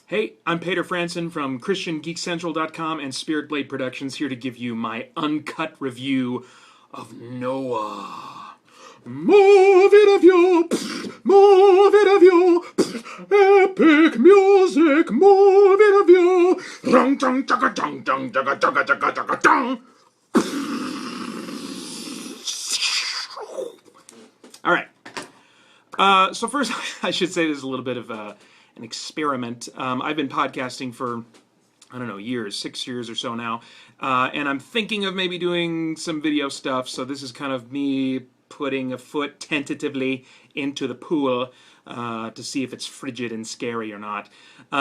Hey, I'm Peter Franson from ChristianGeekCentral.com and Spirit Blade Productions, here to give you my uncut review of Noah. More video, more video, epic music, more video. All right. So first, I should say this is a little bit of an experiment. I've been podcasting for, I don't know, years, 6 years or so now, and I'm thinking of maybe doing some video stuff, so this is kind of me putting a foot tentatively into the pool to see if it's frigid and scary or not.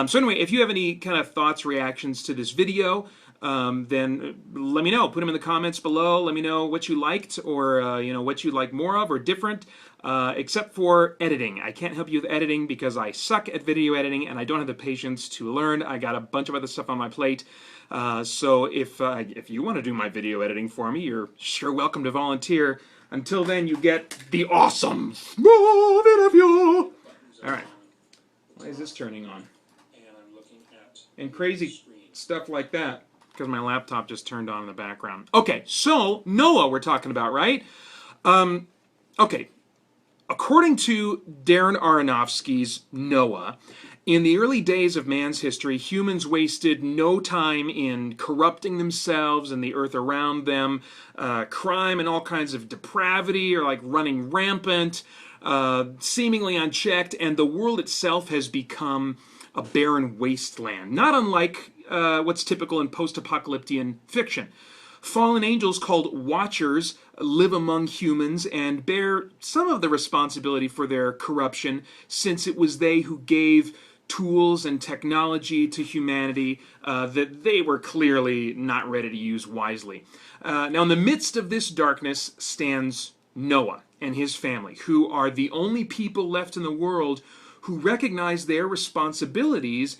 So anyway, if you have any kind of thoughts, reactions to this video, then let me know. Put them in the comments below. Let me know what you liked, or what you'd like more of or different. Except for editing. I can't help you with editing because I suck at video editing and I don't have the patience to learn. I got a bunch of other stuff on my plate. So if you want to do my video editing for me, you're sure welcome to volunteer. Until then, you get the awesome small interview. All right. Why is this turning on? And crazy stuff like that, because my laptop just turned on in the background. Okay, so Noah we're talking about, right? Okay. According to Darren Aronofsky's Noah, in the early days of man's history, humans wasted no time in corrupting themselves and the earth around them. Crime and all kinds of depravity are like running rampant, seemingly unchecked, and the world itself has become a barren wasteland, not unlike what's typical in post-apocalyptic fiction. Fallen angels called Watchers live among humans and bear some of the responsibility for their corruption, since it was they who gave tools and technology to humanity that they were clearly not ready to use wisely. Now, in the midst of this darkness stands Noah and his family, who are the only people left in the world who recognize their responsibilities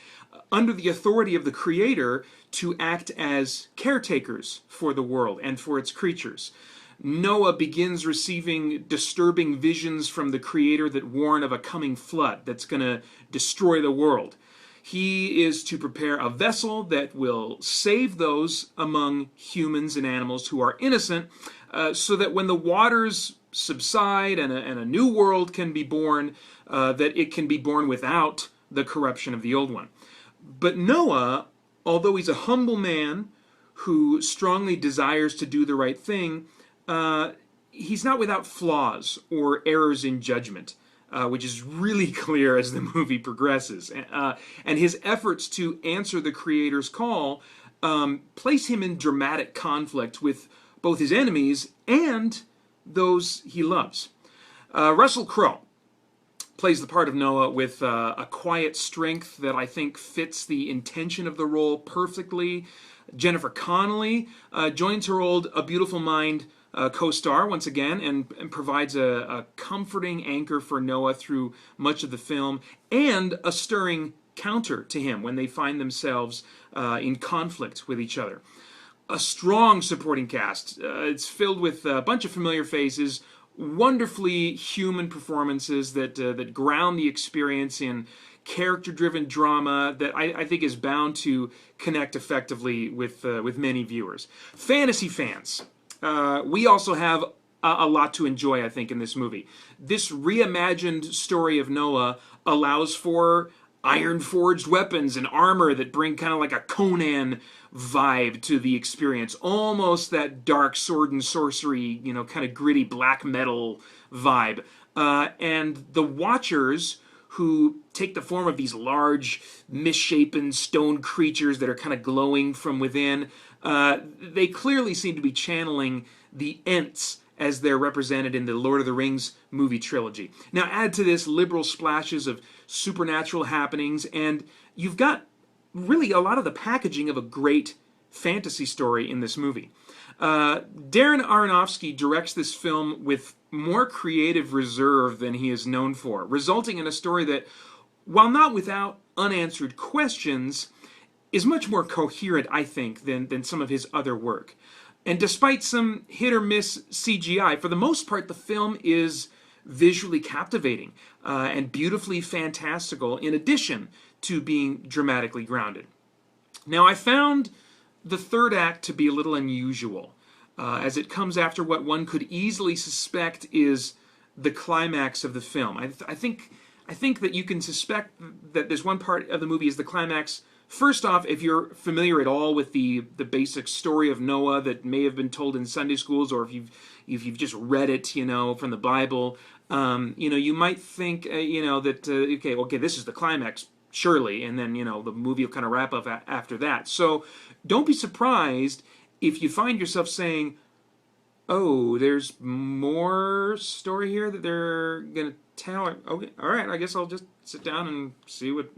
under the authority of the Creator to act as caretakers for the world and for its creatures. Noah begins receiving disturbing visions from the Creator that warn of a coming flood that's going to destroy the world. He is to prepare a vessel that will save those among humans and animals who are innocent, so that when the waters subside and a new world can be born, that it can be born without the corruption of the old one. But Noah, although he's a humble man who strongly desires to do the right thing, he's not without flaws or errors in judgment, which is really clear as the movie progresses. And his efforts to answer the Creator's call place him in dramatic conflict with both his enemies and those he loves. Russell Crowe plays the part of Noah with a quiet strength that I think fits the intention of the role perfectly. Jennifer Connelly joins her old A Beautiful Mind co-star once again and provides a comforting anchor for Noah through much of the film, and a stirring counter to him when they find themselves in conflict with each other. A strong supporting cast. It's filled with a bunch of familiar faces, wonderfully human performances that ground the experience in character-driven drama that I think is bound to connect effectively with many viewers. Fantasy fans, we also have a lot to enjoy, I think, in this movie. This reimagined story of Noah allows for iron-forged weapons and armor that bring kind of like a Conan vibe to the experience. Almost that dark sword and sorcery, kind of gritty black metal vibe. And the Watchers, who take the form of these large, misshapen stone creatures that are kind of glowing from within, they clearly seem to be channeling the Ents as they're represented in the Lord of the Rings movie trilogy. Now add to this liberal splashes of supernatural happenings, and you've got really a lot of the packaging of a great fantasy story in this movie. Darren Aronofsky directs this film with more creative reserve than he is known for, resulting in a story that, while not without unanswered questions, is much more coherent, I think, than some of his other work. And despite some hit-or-miss CGI, for the most part, the film is visually captivating and beautifully fantastical, in addition to being dramatically grounded. Now, I found the third act to be a little unusual, as it comes after what one could easily suspect is the climax of the film. I think that you can suspect that this one part of the movie is the climax. First off, if you're familiar at all with the basic story of Noah that may have been told in Sunday schools, or if you've just read it, from the Bible, you might think, that okay, this is the climax, surely, and then the movie will kind of wrap up after that. So don't be surprised if you find yourself saying, "Oh, there's more story here that they're gonna tell." Okay, all right, I guess I'll just sit down and see what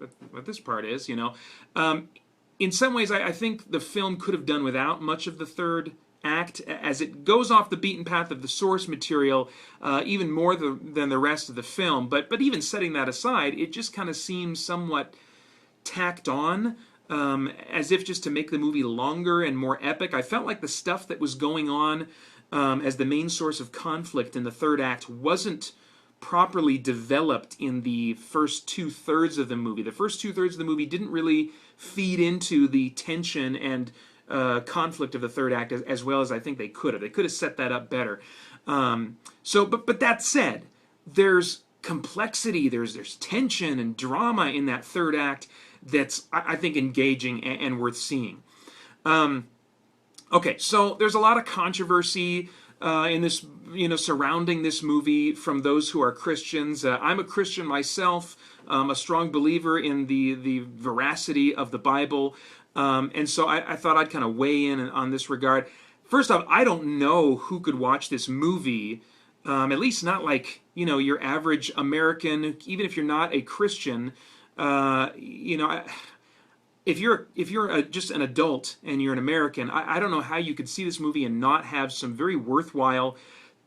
this part is. In some ways, I think the film could have done without much of the third act, as it goes off the beaten path of the source material even more than the rest of the film. But even setting that aside, it just kind of seems somewhat tacked on. As if just to make the movie longer and more epic. I felt like the stuff that was going on as the main source of conflict in the third act wasn't properly developed in the first two-thirds of the movie. The first two-thirds of the movie didn't really feed into the tension and conflict of the third act as well as I think they could have. They could have set that up better. But that said, there's complexity, there's tension and drama in that third act that's, I think, engaging and worth seeing. Okay, so there's a lot of controversy in this, surrounding this movie from those who are Christians. I'm a Christian myself, a strong believer in the veracity of the Bible, and so I thought I'd kind of weigh in on this regard. First off, I don't know who could watch this movie, at least not like, your average American, even if you're not a Christian. If you're just an adult and you're an American, I don't know how you could see this movie and not have some very worthwhile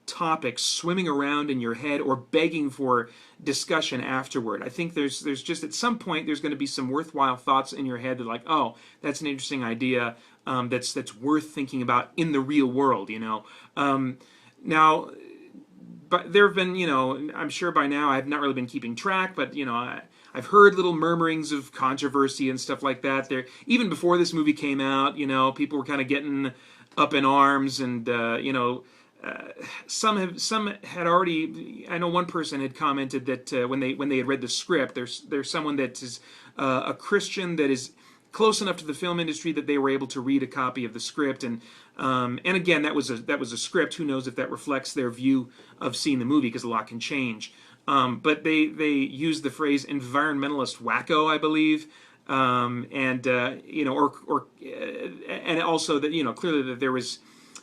topics swimming around in your head or begging for discussion afterward. I think there's just at some point there's going to be some worthwhile thoughts in your head that like, oh, that's an interesting idea that's worth thinking about in the real world. Now, but there have been, I'm sure by now I've not really been keeping track, but I've heard little murmurings of controversy and stuff like that. There, even before this movie came out, people were kind of getting up in arms, and some had already. I know one person had commented that when they had read the script, there's someone that is a Christian that is close enough to the film industry that they were able to read a copy of the script, and again, that was a script. Who knows if that reflects their view of seeing the movie, because a lot can change. But they used the phrase environmentalist wacko, I believe, and also that clearly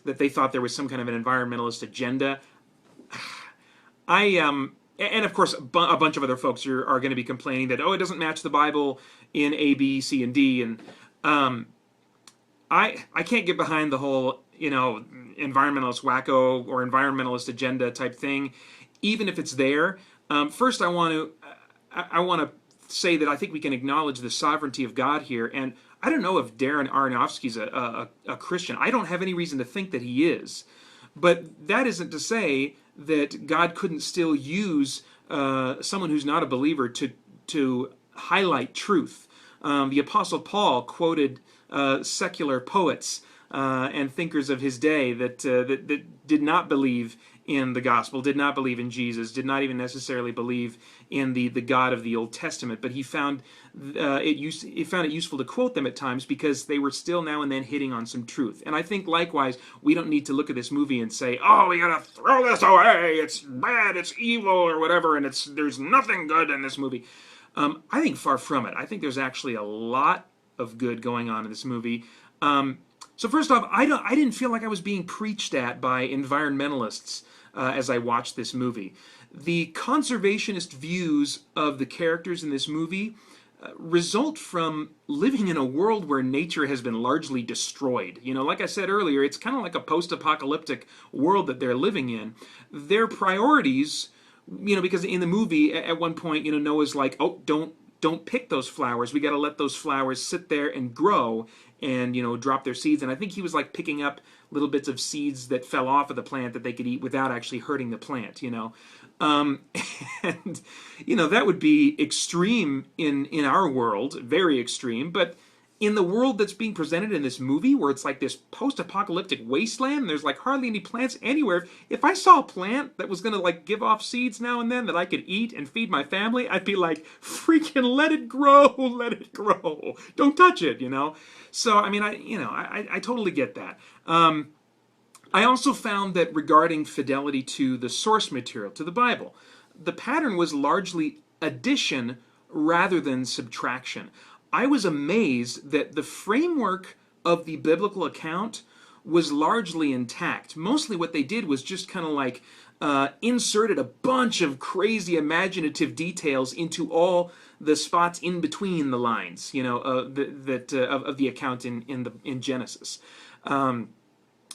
that they thought there was some kind of an environmentalist agenda. And of course a bunch of other folks are going to be complaining that it doesn't match the Bible in A, B, C, and D, and I can't get behind the whole environmentalist wacko or environmentalist agenda type thing, even if it's there. First, I want to say that I think we can acknowledge the sovereignty of God here, and I don't know if Darren Aronofsky's a Christian. I don't have any reason to think that he is, but that isn't to say that God couldn't still use someone who's not a believer to highlight truth. The Apostle Paul quoted secular poets and thinkers of his day that did not believe in the gospel, did not believe in Jesus, did not even necessarily believe in the God of the Old Testament, but he found it useful to quote them at times because they were still now and then hitting on some truth. And I think likewise, we don't need to look at this movie and say, oh, we gotta throw this away, it's bad, it's evil, or whatever, and there's nothing good in this movie. I think far from it. I think there's actually a lot of good going on in this movie. So first off, I didn't feel like I was being preached at by environmentalists as I watched this movie. The conservationist views of the characters in this movie result from living in a world where nature has been largely destroyed. Like I said earlier, it's kind of like a post-apocalyptic world that they're living in. Their priorities, because in the movie at one point, Noah's like, oh, don't pick those flowers. We got to let those flowers sit there and grow and drop their seeds. And I think he was like picking up little bits of seeds that fell off of the plant that they could eat without actually hurting the plant, and that would be extreme in our world, very extreme, but in the world that's being presented in this movie, where it's like this post-apocalyptic wasteland, there's like hardly any plants anywhere. If I saw a plant that was going to like give off seeds now and then that I could eat and feed my family, I'd be like, freaking let it grow, let it grow. Don't touch it, So, I mean, I totally get that. I also found that regarding fidelity to the source material, to the Bible, the pattern was largely addition rather than subtraction. I was amazed that the framework of the biblical account was largely intact. Mostly what they did was just kind of like inserted a bunch of crazy imaginative details into all the spots in between the lines, of the account in Genesis. And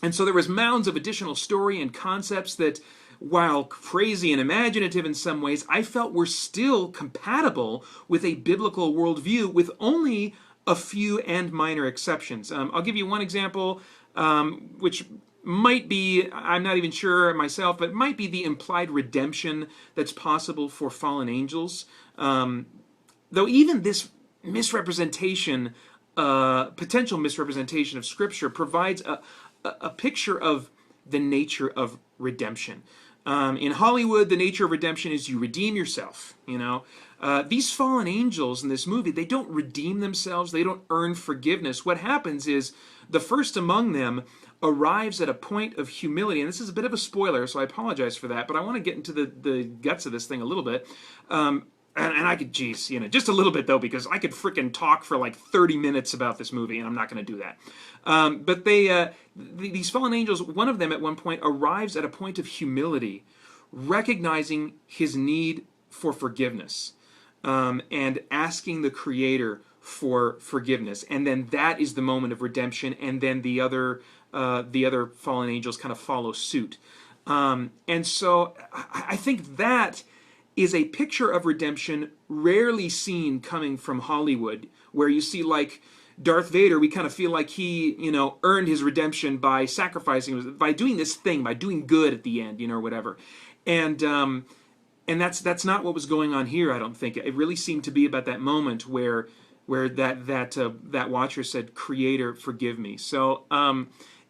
so there was mounds of additional story and concepts that, while crazy and imaginative in some ways, I felt were still compatible with a biblical worldview, with only a few and minor exceptions. I'll give you one example, which might be, I'm not even sure myself, but might be the implied redemption that's possible for fallen angels. Though even this misrepresentation, potential misrepresentation of Scripture, provides a picture of the nature of redemption. In Hollywood, the nature of redemption is you redeem yourself. These fallen angels in this movie, they don't redeem themselves. They don't earn forgiveness. What happens is the first among them arrives at a point of humility. And this is a bit of a spoiler, so I apologize for that. But I want to get into the guts of this thing a little bit. And I could, just a little bit though, because I could frickin' talk for like 30 minutes about this movie, and I'm not going to do that. But these fallen angels, one of them at one point arrives at a point of humility, recognizing his need for forgiveness, and asking the Creator for forgiveness. And then that is the moment of redemption, and then the other fallen angels kind of follow suit. And so I think that is a picture of redemption rarely seen coming from Hollywood, where you see like Darth Vader, we kind of feel like he, earned his redemption by sacrificing, by doing this thing, by doing good at the end, or whatever. And that's not what was going on here, I don't think. It really seemed to be about that moment where that watcher said, "Creator, forgive me." So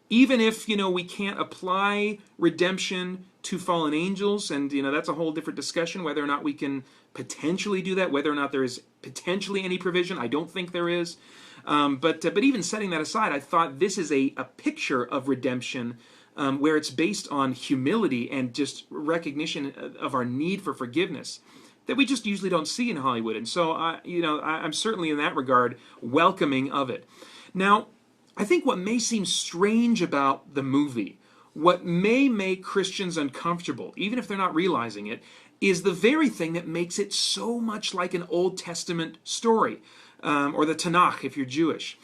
even if, we can't apply redemption to fallen angels, and that's a whole different discussion, whether or not we can potentially do that, whether or not there is potentially any provision. I don't think there is. But even setting that aside, I thought this is a picture of redemption, where it's based on humility and just recognition of our need for forgiveness that we just usually don't see in Hollywood. And so, I'm certainly in that regard welcoming of it. Now, I think what may seem strange about the movie, what may make Christians uncomfortable, even if they're not realizing it, is the very thing that makes it so much like an Old Testament story, or the Tanakh if you're Jewish.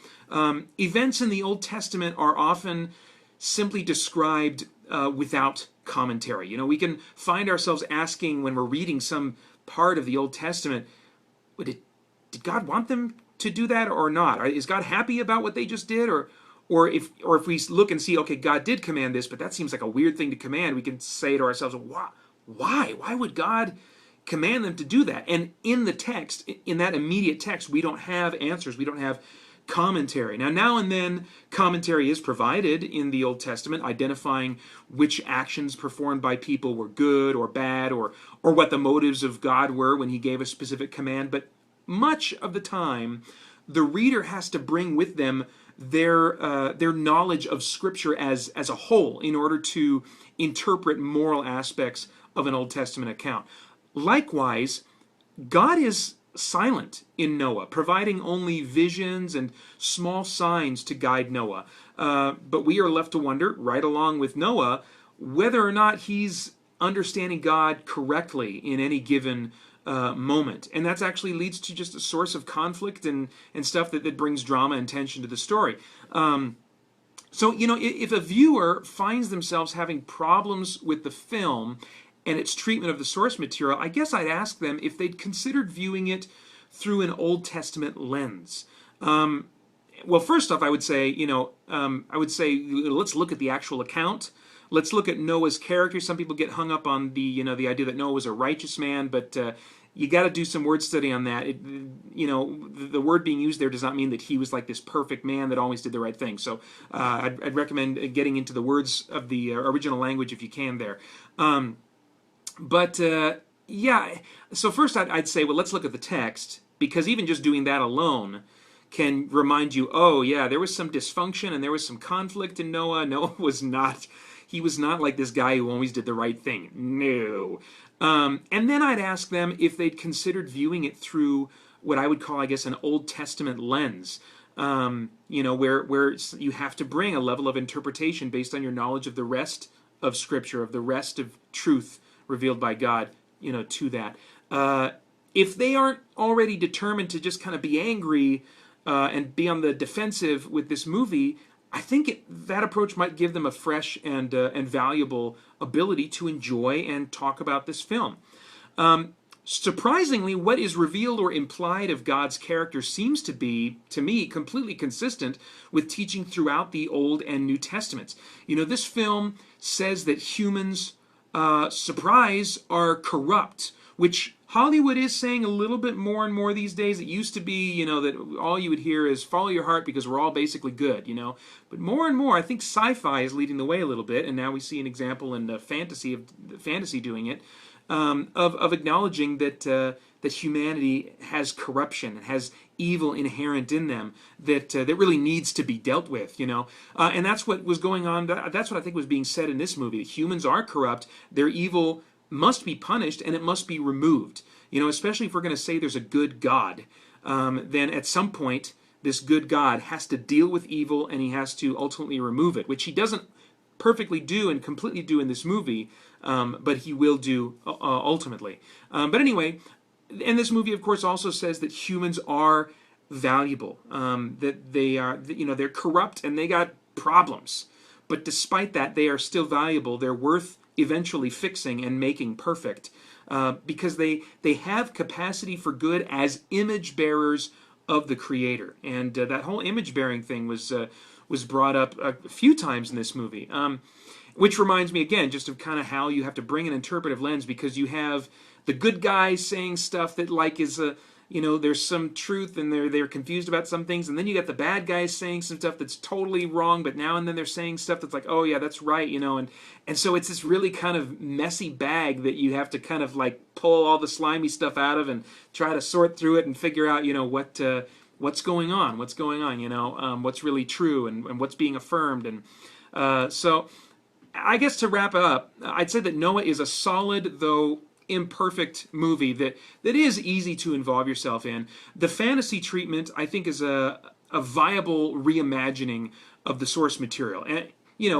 Events in the Old Testament are often simply described without commentary. We can find ourselves asking when we're reading some part of the Old Testament, did God want them to do that or not? Is God happy about what they just did? Or if we look and see, okay, God did command this, but that seems like a weird thing to command, we can say to ourselves, why? Why would God command them to do that? And in the text, in that immediate text, we don't have answers. We don't have commentary. Now and then, commentary is provided in the Old Testament, identifying which actions performed by people were good or bad, or what the motives of God were when he gave a specific command. But much of the time, the reader has to bring with them their knowledge of Scripture as a whole in order to interpret moral aspects of an Old Testament account. Likewise, God is silent in Noah, providing only visions and small signs to guide Noah. But we are left to wonder, right along with Noah, whether or not he's understanding God correctly in any given moment. And that actually leads to just a source of conflict and stuff that brings drama and tension to the story. So, if a viewer finds themselves having problems with the film and its treatment of the source material, I guess I'd ask them if they'd considered viewing it through an Old Testament lens. well, first off, I would say, let's look at the actual account. Let's look at Noah's character. Some people get hung up on the idea that Noah was a righteous man, but you got to do some word study on that. The word being used there does not mean that he was like this perfect man that always did the right thing. So I'd recommend getting into the words of the original language if you can there. Yeah, so first I'd say, well, let's look at the text, because even just doing that alone can remind you, oh yeah, there was some dysfunction and there was some conflict in Noah. Noah was not, he was not like this guy who always did the right thing. No. And then I'd ask them if they'd considered viewing it through what I would call, I guess, an Old Testament lens. Where you have to bring a level of interpretation based on your knowledge of the rest of Scripture, of the rest of truth revealed by God, to that. If they aren't already determined to just kind of be angry and be on the defensive with this movie, I think that approach might give them a fresh and valuable ability to enjoy and talk about this film. Surprisingly, what is revealed or implied of God's character seems to be, to me, completely consistent with teaching throughout the Old and New Testaments. This film says that humans, surprise, are corrupt, which Hollywood is saying a little bit more and more these days. It used to be, that all you would hear is follow your heart because we're all basically good, But more and more, I think sci-fi is leading the way a little bit, and now we see an example in fantasy doing it, of acknowledging that humanity has corruption, has evil inherent in them that really needs to be dealt with, and that's what was going on. That's what I think was being said in this movie. That humans are corrupt, their evil must be punished, and it must be removed. Especially if we're going to say there's a good God, then at some point this good God has to deal with evil, and he has to ultimately remove it, which he doesn't perfectly do and completely do in this movie, but he will do ultimately. But anyway, and this movie, of course, also says that humans are valuable, that they are, they're corrupt and they got problems, but despite that, they are still valuable. They're worth eventually fixing and making perfect, because they have capacity for good as image bearers of the Creator. And that whole image bearing thing was brought up a few times in this movie, which reminds me again just of kind of how you have to bring an interpretive lens, because you have the good guys saying stuff that is there's some truth and they're confused about some things, and then you got the bad guys saying some stuff that's totally wrong, but now and then they're saying stuff that's like, oh yeah, that's right, and so it's this really kind of messy bag that you have to kind of pull all the slimy stuff out of and try to sort through it and figure out what's going on, what's really true and what's being affirmed. And so I guess to wrap it up, I'd say that Noah is a solid, though imperfect movie that is easy to involve yourself in. The fantasy treatment, I think, is a viable reimagining of the source material, and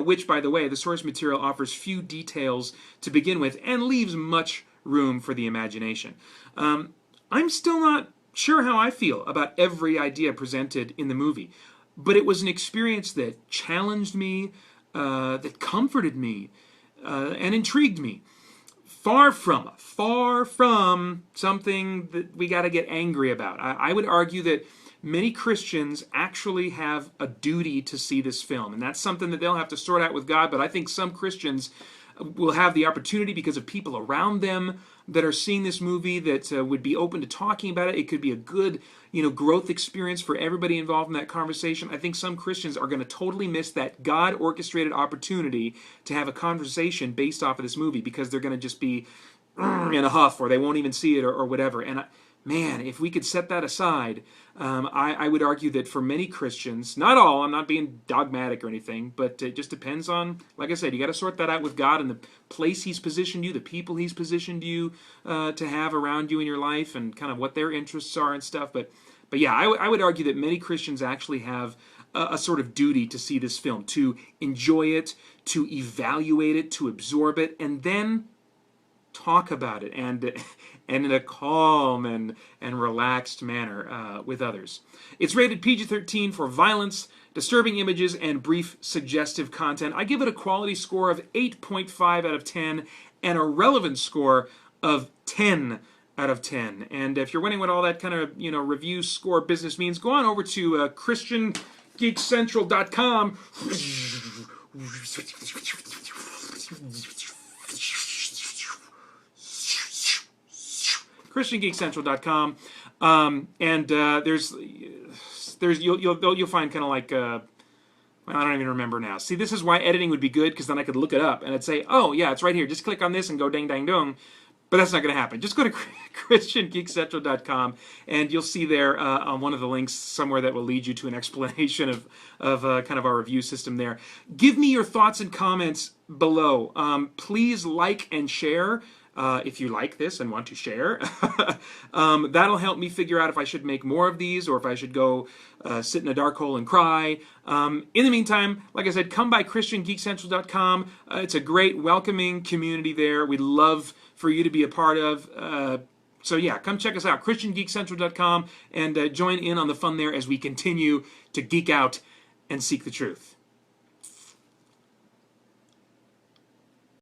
which, by the way, the source material offers few details to begin with and leaves much room for the imagination. I'm still not sure how I feel about every idea presented in the movie, but it was an experience that challenged me, that comforted me, and intrigued me. Far from something that we got to get angry about. I would argue that many Christians actually have a duty to see this film, and that's something that they'll have to sort out with God, but I think some Christians will have the opportunity because of people around them that are seeing this movie that would be open to talking about it. It could be a good, growth experience for everybody involved in that conversation. I think some Christians are going to totally miss that God-orchestrated opportunity to have a conversation based off of this movie because they're going to just be in a huff, or they won't even see it, or whatever. And man, if we could set that aside, I would argue that for many Christians, not all, I'm not being dogmatic or anything, but it just depends on, like I said, you got to sort that out with God and the place He's positioned you, the people He's positioned you to have around you in your life, and kind of what their interests are and stuff. But yeah, I would argue that many Christians actually have a sort of duty to see this film, to enjoy it, to evaluate it, to absorb it, and then talk about it, and in a calm and relaxed manner with others. It's rated PG-13 for violence, disturbing images, and brief suggestive content. I give it a quality score of 8.5 out of 10 and a relevance score of 10 out of 10. And if you're wondering what all that kind of, review score business means, go on over to ChristianGeekCentral.com. ChristianGeekCentral.com. And you'll find kind of like I don't even remember now. See, this is why editing would be good, because then I could look it up and I'd say, oh yeah, it's right here. Just click on this and go ding dang dong. But that's not going to happen. Just go to ChristianGeekCentral.com and you'll see there on one of the links somewhere that will lead you to an explanation of kind of our review system there. Give me your thoughts and comments below. Please like and share. If you like this and want to share. That'll help me figure out if I should make more of these or if I should go sit in a dark hole and cry. In the meantime, like I said, come by ChristianGeekCentral.com. It's a great, welcoming community there. We'd love for you to be a part of. So yeah, come check us out, ChristianGeekCentral.com, and join in on the fun there as we continue to geek out and seek the truth.